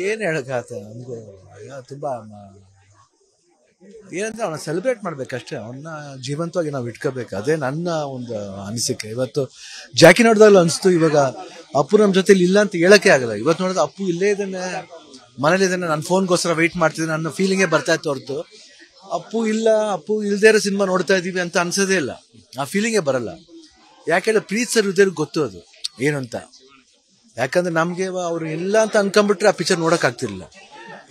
ಏನ್ ಹೇಳಕ್ಕಾಗತ್ತ ನಮಗೂ ತುಂಬಾ ಏನಂದ್ರೆ ಅವನ್ನ ಸೆಲೆಬ್ರೇಟ್ ಮಾಡ್ಬೇಕಷ್ಟೇ. ಅವನ್ನ ಜೀವಂತವಾಗಿ ನಾವು ಇಟ್ಕೋಬೇಕು, ಅದೇ ನನ್ನ ಒಂದು ಅನಿಸಿಕೆ. ಇವತ್ತು ಜಾಕಿ ನೋಡಿದಾಗಲೂ ಅನಿಸ್ತು, ಇವಾಗ ಅಪ್ಪು ನಮ್ಮ ಜೊತೆಲಿ ಇಲ್ಲ ಅಂತ ಹೇಳಕ್ಕೆ ಆಗಲ್ಲ. ಇವತ್ತು ನೋಡಿದ್ರೆ ಅಪ್ಪು ಇಲ್ಲೇ ಇದ್ದಾನೆ, ಮನೇಲಿ ಇದ್ದಾನೆ, ನನ್ನ ಫೋನ್ಗೋಸ್ಕರ ವೆಯ್ಟ್ ಮಾಡ್ತಿದ್ದೆ, ನನ್ನ ಫೀಲಿಂಗೇ ಬರ್ತಾ ಇತ್ತು ಹೊರತು ಅಪ್ಪು ಇಲ್ಲ, ಅಪ್ಪು ಇಲ್ದೇ ಇರೋ ಸಿನಿಮಾ ನೋಡ್ತಾ ಇದೀವಿ ಅಂತ ಅನ್ಸೋದೇ ಇಲ್ಲ. ಆ ಫೀಲಿಂಗೇ ಬರಲ್ಲ. ಯಾಕೆಂದ್ರೆ ಪ್ರೀತ್ ಸರ್ ಇದ್ರಿಗೆ ಗೊತ್ತು ಅದು ಏನು ಅಂತ. ಯಾಕಂದ್ರೆ ನಮ್ಗೆ ಅವ್ರು ಇಲ್ಲ ಅಂತ ಅನ್ಕೊಂಡ್ಬಿಟ್ರೆ ಆ ಪಿಕ್ಚರ್ ನೋಡಕ್ ಆಗ್ತಿರ್ಲಿಲ್ಲ.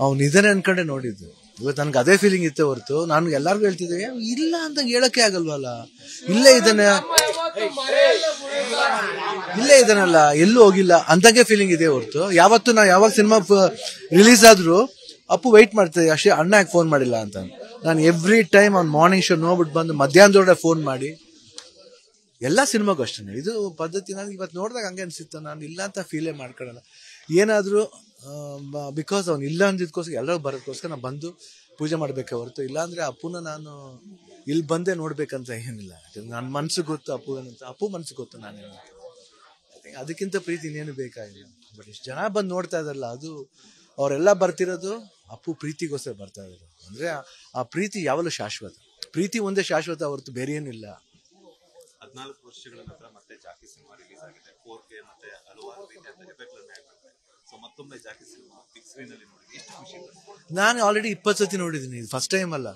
ಅವ್ನು ಇದಾನೆ ಅನ್ಕೊಂಡೆ ನೋಡಿದ್ದು. ಇವತ್ತು ನನ್ಗೆ ಅದೇ ಫೀಲಿಂಗ್ ಇತ್ತೆ ಹೊರತು ನಾನು ಎಲ್ಲಾರ್ಗು ಹೇಳ್ತಿದ್ದೆ ಇಲ್ಲ ಅಂತ ಹೇಳಕ್ಕೆ ಆಗಲ್ವಲ್ಲ, ಇಲ್ಲೇ ಇದ್ದಾನಲ್ಲ, ಎಲ್ಲೂ ಹೋಗಿಲ್ಲ ಅಂತಂಗೆ ಫೀಲಿಂಗ್ ಇದೆ ಹೊರತು ಯಾವತ್ತು ನಾ ಯಾವಾಗ ಸಿನಿಮಾ ರಿಲೀಸ್ ಆದ್ರೂ ಅಪ್ಪು ವೆಯ್ಟ್ ಮಾಡ್ತೇವೆ ಅಷ್ಟೇ. ಅಣ್ಣ ಯಾಕೆ ಫೋನ್ ಮಾಡಿಲ್ಲ ಅಂತ ನಾನು ಎವ್ರಿ ಟೈಮ್ ಅವ್ನು ಮಾರ್ನಿಂಗ್ ಶೋ ನೋಡ್ಬಿಟ್ಟು ಬಂದು ಮಧ್ಯಾಹ್ನದೊಳಗೆ ಫೋನ್ ಮಾಡಿ, ಎಲ್ಲ ಸಿನಿಮಾಗೂ ಅಷ್ಟೇ ಇದು ಪದ್ಧತಿ. ನನಗೆ ಇವತ್ತು ನೋಡಿದಾಗ ಹಂಗೆ ಅನ್ಸಿತ್ತು, ನಾನು ಇಲ್ಲ ಅಂತ ಫೀಲೇ ಮಾಡ್ಕೊಳ್ಳಲ್ಲ. ಏನಾದರೂ ಬಿಕಾಸ್ ಅವ್ನು ಇಲ್ಲ ಅಂದಿದ್ಕೋಸ್ಕರ ಎಲ್ಲರೂ ಬರೋದಕ್ಕೋಸ್ಕರ ನಾನು ಬಂದು ಪೂಜೆ ಮಾಡಬೇಕೆ ಹೊರತು, ಇಲ್ಲಾಂದ್ರೆ ಅಪ್ಪುನ ನಾನು ಇಲ್ಲಿ ಬಂದೇ ನೋಡ್ಬೇಕಂತ ಏನಿಲ್ಲ. ನನ್ನ ಮನ್ಸು ಗೊತ್ತು ಅಪ್ಪು ಏನಂತ, ಅಪ್ಪು ಮನ್ಸು ಗೊತ್ತು ನಾನೇನು. ಅದಕ್ಕಿಂತ ಪ್ರೀತಿ ಇನ್ನೇನು ಬೇಕಾಗಿಲ್ಲ. ಬಟ್ ಇಷ್ಟು ಜನ ಬಂದು ನೋಡ್ತಾ ಇದಾರಲ್ಲ, ಅದು ಅವರೆಲ್ಲ ಬರ್ತಿರೋದು ಅಪ್ಪು ಪ್ರೀತಿಗೋಸ್ಕರ ಬರ್ತಾ ಇದ್ರು. ಅಂದ್ರೆ ಆ ಪ್ರೀತಿ ಯಾವಲ್ಲೂ ಶಾಶ್ವತ. ಪ್ರೀತಿ ಒಂದೇ ಶಾಶ್ವತ ಹೊರತು ಬೇರೆ ಏನಿಲ್ಲ. 14 ವರ್ಷಗಳ ನಂತರ ಮತ್ತೆ ಜಾಕಿ ಸಿನಿಮಾ ರಿಲೀಸ್ ಆಗಿದೆ. 4K ಮತ್ತೆ ಹಲವಾರು ರೀತಿಯ ಎಫೆಕ್ಟ್ಗಳನ್ನ ಹಾಕಿದ್ದಾರೆ. ಸೊ ಮತ್ತೊಮ್ಮೆ ಜಾಕಿ ಸಿನಿಮಾ ಬಿಗ್ ಸ್ಕ್ರೀನ್ ಅಲ್ಲಿ ನೋಡಿ ಎಷ್ಟು ಖುಷಿ. ನಾನು ಆಲ್ರೆಡಿ 20 ಸತಿ ನೋಡಿದ್ದೀನಿ, ಇದು ಫಸ್ಟ್ ಟೈಮ್ ಅಲ್ಲ.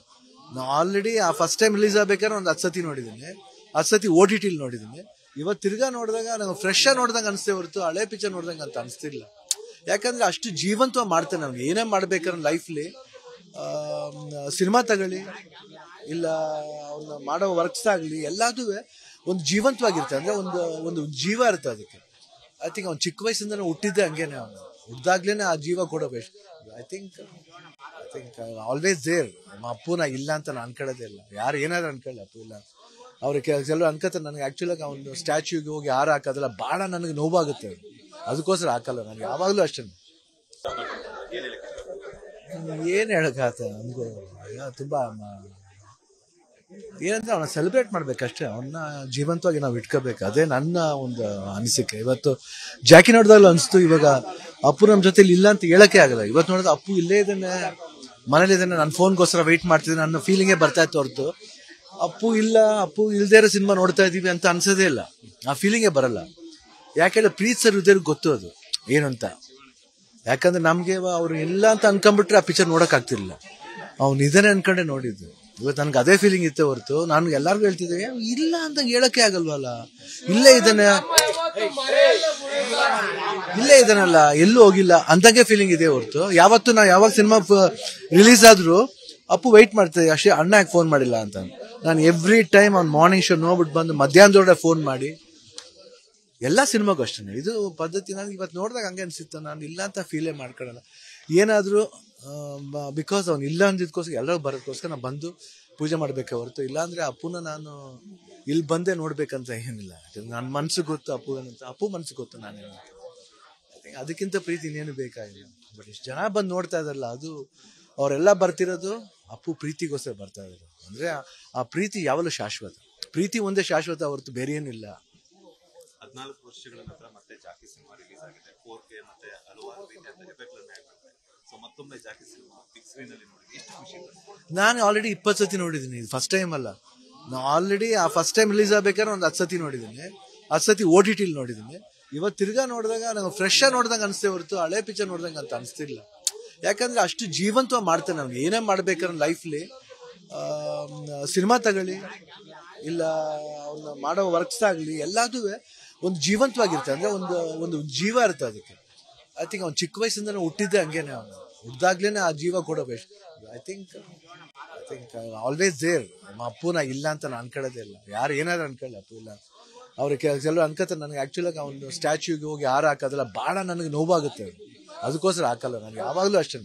ನಾನು ಆಲ್ರೆಡಿ ಆ ಫಸ್ಟ್ ಟೈಮ್ ರಿಲೀಸ್ ಆಗ್ಬೇಕಾದ್ರೆ ಒಂದು 10 ಸತಿ ನೋಡಿದ್ದೀನಿ, 10 ಸತಿ OTT ನೋಡಿದ್ದೀನಿ. ಇವತ್ತು ತಿರ್ಗಾ ನೋಡಿದಾಗ ನಂಗೆ ಫ್ರೆಶ್ ಆಗಿ ನೋಡ್ದಂಗೆ ಅನಿಸ್ತೇ ಹೊರತು ಹಳೆ ಪಿಕ್ಚರ್ ನೋಡ್ದಂಗೆ ಅಂತ ಅನಿಸ್ತಿಲ್ಲ. ಯಾಕಂದ್ರೆ ಅಷ್ಟು ಜೀವಂತವಾಗಿ ಮಾಡ್ತೇನೆ. ನಾವು ಏನೇ ಮಾಡ್ಬೇಕಾದ್ರೆ ಲೈಫ್ಲಿ ಸಿನಿಮಾ ತಗೊಳ್ಳಿ ಇಲ್ಲ ಅವ್ನ ಮಾಡೋ ವರ್ಕ್ಸ್ ಆಗಲಿ ಎಲ್ಲದೂ ಒಂದು ಜೀವಂತವಾಗಿರುತ್ತೆ. ಅಂದ್ರೆ ಒಂದು ಜೀವ ಇರುತ್ತೆ ಅದಕ್ಕೆ. ಐ ಥಿಂಕ್ ಅವ್ನು ಚಿಕ್ಕ ವಯಸ್ಸಿಂದ ಹುಟ್ಟಿದ್ದೆ ಹಂಗೇನೆ, ಅವನು ಹುಡ್ದಾಗ್ಲೇನೆ ಆ ಜೀವ ಕೊಡಬೇಕು. I think always there. ಅಪ್ಪುನ ಇಲ್ಲ ಅಂತ ನಾನು ಅನ್ಕೊಳ್ಳೋದೇ ಇಲ್ಲ. ಯಾರು ಏನಾದ್ರು ಅನ್ಕೊಳ್ಳಿ, ಅಪ್ಪು ಇಲ್ಲ ಅವ್ರಿಗೆ ಕೆಲವು ಅನ್ಕೋತಾರೆ. ನನಗೆ ಆಕ್ಚುಲಾಗಿ ಅವ್ನು ಸ್ಟ್ಯಾಚ್ಯೂಗೆ ಹೋಗಿ ಹಾರ ಹಾಕೋದಲ್ಲ ಭಾಳ ನನಗೆ ನೋವಾಗುತ್ತೆ. ಅದಕ್ಕೋಸ್ಕರ ಹಾಕಲ್ಲ ನಾನು ಯಾವಾಗಲೂ ಅಷ್ಟೇ. ಏನ್ ಹೇಳಕ್ಕಾಗತ್ತ ನಮಗೂ ತುಂಬಾ ಏನಂದ್ರೆ ಅವನ್ನ ಸೆಲೆಬ್ರೇಟ್ ಮಾಡ್ಬೇಕಷ್ಟೇ. ಅವನ್ನ ಜೀವಂತವಾಗಿ ನಾವು ಇಟ್ಕೋಬೇಕು, ಅದೇ ನನ್ನ ಒಂದು ಅನಿಸಿಕೆ. ಇವತ್ತು ಜಾಕಿ ನೋಡಿದಾಗಲೂ ಅನಿಸ್ತು, ಇವಾಗ ಅಪ್ಪು ನಮ್ಮ ಜೊತೆಲಿ ಇಲ್ಲ ಅಂತ ಹೇಳಕ್ಕೆ ಆಗಲ್ಲ. ಇವತ್ತು ನೋಡಿದ್ರೆ ಅಪ್ಪು ಇಲ್ಲೇ ಇದ್ದಾನೆ, ಮನೇಲಿ ಇದ್ದಾನೆ, ನನ್ನ ಫೋನ್ಗೋಸ್ಕರ ವೆಯ್ಟ್ ಮಾಡ್ತಿದ್ದೆ, ನನ್ನ ಫೀಲಿಂಗೇ ಬರ್ತಾ ಇತ್ತು ಹೊರತು ಅಪ್ಪು ಇಲ್ಲ, ಅಪ್ಪು ಇಲ್ದೇ ಇರೋ ಸಿನಿಮಾ ನೋಡ್ತಾ ಇದೀವಿ ಅಂತ ಅನ್ಸೋದೇ ಇಲ್ಲ. ಆ ಫೀಲಿಂಗೇ ಬರಲ್ಲ. ಯಾಕೆಂದ್ರೆ ಪ್ರೀತ್ ಸರ್ ಇದ್ರಿಗೆ ಗೊತ್ತು ಅದು ಏನು ಅಂತ. ಯಾಕಂದ್ರೆ ನಮ್ಗೆ ಅವ್ರು ಇಲ್ಲ ಅಂತ ಅನ್ಕೊಂಡ್ಬಿಟ್ರೆ ಆ ಪಿಕ್ಚರ್ ನೋಡಕ್ ಆಗ್ತಿರ್ಲಿಲ್ಲ. ಅವ್ನು ಇದಾನೆ ಅನ್ಕೊಂಡೆ ನೋಡಿದ್ದು. ಇವತ್ತು ನನ್ಗೆ ಅದೇ ಫೀಲಿಂಗ್ ಇತ್ತೆ ಹೊರತು ನಾನು ಎಲ್ಲಾರ್ಗು ಹೇಳ್ತಿದ್ದೆ ಇಲ್ಲ ಅಂತ ಹೇಳಕ್ಕೆ ಆಗಲ್ವಲ್ಲ, ಇಲ್ಲೇ ಇದ್ದಾನಲ್ಲ, ಎಲ್ಲೂ ಹೋಗಿಲ್ಲ ಅಂತಂಗೆ ಫೀಲಿಂಗ್ ಇದೆ ಹೊರತು ಯಾವತ್ತು ನಾ ಯಾವಾಗ ಸಿನಿಮಾ ರಿಲೀಸ್ ಆದ್ರೂ ಅಪ್ಪು ವೆಯ್ಟ್ ಮಾಡ್ತೇವೆ ಅಷ್ಟೇ. ಅಣ್ಣ ಯಾಕೆ ಫೋನ್ ಮಾಡಿಲ್ಲ ಅಂತ ನಾನು ಎವ್ರಿ ಟೈಮ್ ಅವ್ನು ಮಾರ್ನಿಂಗ್ ಶೋ ನೋಡ್ಬಿಟ್ಟು ಬಂದು ಮಧ್ಯಾಹ್ನದೊಳಗೆ ಫೋನ್ ಮಾಡಿ, ಎಲ್ಲ ಸಿನಿಮಾಗೂ ಅಷ್ಟೇ ಇದು ಪದ್ಧತಿ. ನನಗೆ ಇವತ್ತು ನೋಡಿದಾಗ ಹಂಗೆ ಅನ್ಸಿತ್ತು, ನಾನು ಇಲ್ಲ ಅಂತ ಫೀಲೇ ಮಾಡ್ಕೊಳ್ಳಲ್ಲ. ಏನಾದರೂ ಬಿಕಾಸ್ ಅವ್ನು ಇಲ್ಲ ಅಂದಿದ್ಕೋಸ್ಕರ ಎಲ್ಲರೂ ಬರೋದಕ್ಕೋಸ್ಕರ ನಾನು ಬಂದು ಪೂಜೆ ಮಾಡಬೇಕೆ ಹೊರತು, ಇಲ್ಲಾಂದ್ರೆ ಅಪ್ಪುನ ನಾನು ಇಲ್ಲಿ ಬಂದೇ ನೋಡ್ಬೇಕಂತ ಏನಿಲ್ಲ. ನನ್ನ ಮನ್ಸು ಗೊತ್ತು ಅಪ್ಪು ಏನಂತ, ಅಪ್ಪು ಮನ್ಸು ಗೊತ್ತು ನಾನೇನು. ಅದಕ್ಕಿಂತ ಪ್ರೀತಿ ಇನ್ನೇನು ಬೇಕಾಗಿಲ್ಲ. ಬಟ್ ಇಷ್ಟು ಜನ ಬಂದು ನೋಡ್ತಾ ಇದಾರಲ್ಲ, ಅದು ಅವರೆಲ್ಲ ಬರ್ತಿರೋದು ಅಪ್ಪು ಪ್ರೀತಿಗೋಸ್ಕರ ಬರ್ತಾ ಇದ್ರು. ಅಂದ್ರೆ ಆ ಪ್ರೀತಿ ಯಾವಲ್ಲೂ ಶಾಶ್ವತ. ಪ್ರೀತಿ ಒಂದೇ ಶಾಶ್ವತ ಹೊರತು ಬೇರೆ ಏನಿಲ್ಲ. 14 ವರ್ಷಗಳ ನಂತರ ಮತ್ತೆ ಜಾಕಿ ಸಿನಿಮಾ ರಿಲೀಸ್ ಆಗಿದೆ. 4K ಮತ್ತೆ ಹಲವಾರು ರೀತಿಯ ಎಫೆಕ್ಟ್ಗಳನ್ನ ಹಾಕಿದ್ದಾರೆ. ಸೊ ಮತ್ತೊಮ್ಮೆ ಜಾಕಿ ಸಿನಿಮಾ ಬಿಗ್ ಸ್ಕ್ರೀನ್ ಅಲ್ಲಿ ನೋಡಿ ಎಷ್ಟು ಖುಷಿ. ನಾನು ಆಲ್ರೆಡಿ 20 ಸತಿ ನೋಡಿದ್ದೀನಿ, ಇದು ಫಸ್ಟ್ ಟೈಮ್ ಅಲ್ಲ. ನಾನು ಆಲ್ರೆಡಿ ಆ ಫಸ್ಟ್ ಟೈಮ್ ರಿಲೀಸ್ ಆಗ್ಬೇಕಾದ್ರೆ ಒಂದು 10 ಸತಿ ನೋಡಿದ್ದೀನಿ, 10 ಸತಿ OTT ನೋಡಿದ್ದೀನಿ. ಇವತ್ತು ತಿರ್ಗಾ ನೋಡಿದಾಗ ನಂಗೆ ಫ್ರೆಶ್ ಆಗಿ ನೋಡ್ದಂಗೆ ಅನಿಸ್ತೇ ಹೊರತು ಹಳೆ ಪಿಕ್ಚರ್ ನೋಡ್ದಂಗೆ ಅಂತ ಅನಿಸ್ತಿಲ್ಲ. ಯಾಕಂದ್ರೆ ಅಷ್ಟು ಜೀವಂತವಾಗಿ ಮಾಡ್ತೇನೆ. ನಾವು ಏನೇ ಮಾಡ್ಬೇಕಾದ್ರೆ ಲೈಫ್ಲಿ ಸಿನಿಮಾ ತಗೊಳ್ಳಿ ಇಲ್ಲ ಅವ್ನ ಮಾಡೋ ವರ್ಕ್ಸ್ ಆಗಲಿ ಎಲ್ಲದೂ ಒಂದು ಜೀವಂತವಾಗಿರುತ್ತೆ. ಅಂದ್ರೆ ಒಂದು ಜೀವ ಇರುತ್ತೆ ಅದಕ್ಕೆ. ಐ ಥಿಂಕ್ ಅವ್ನು ಚಿಕ್ಕ ವಯಸ್ಸಿಂದ ಹುಟ್ಟಿದ್ದೆ ಹಂಗೇನೆ, ಅವನು ಹುಡ್ದಾಗ್ಲೇನೆ ಆ ಜೀವ ಕೊಡಬೇಕು. I think always there. ಅಪ್ಪುನ ಇಲ್ಲ ಅಂತ ನಾನು ಅನ್ಕೊಳ್ಳೋದೇ ಇಲ್ಲ. ಯಾರು ಏನಾದ್ರು ಅನ್ಕೊಳ್ಳಿ, ಅಪ್ಪು ಇಲ್ಲ ಅವ್ರಿಗೆ ಕೆಲವು ಅನ್ಕೋತಾರೆ. ನನಗೆ ಆಕ್ಚುಲಾಗಿ ಅವ್ನು ಸ್ಟ್ಯಾಚ್ಯೂಗೆ ಹೋಗಿ ಹಾರ ಹಾಕೋದಲ್ಲ ಭಾಳ ನನಗೆ ನೋವಾಗುತ್ತೆ. ಅದಕ್ಕೋಸ್ಕರ ಹಾಕಲ್ಲ ನಾನು ಯಾವಾಗಲೂ ಅಷ್ಟೇ.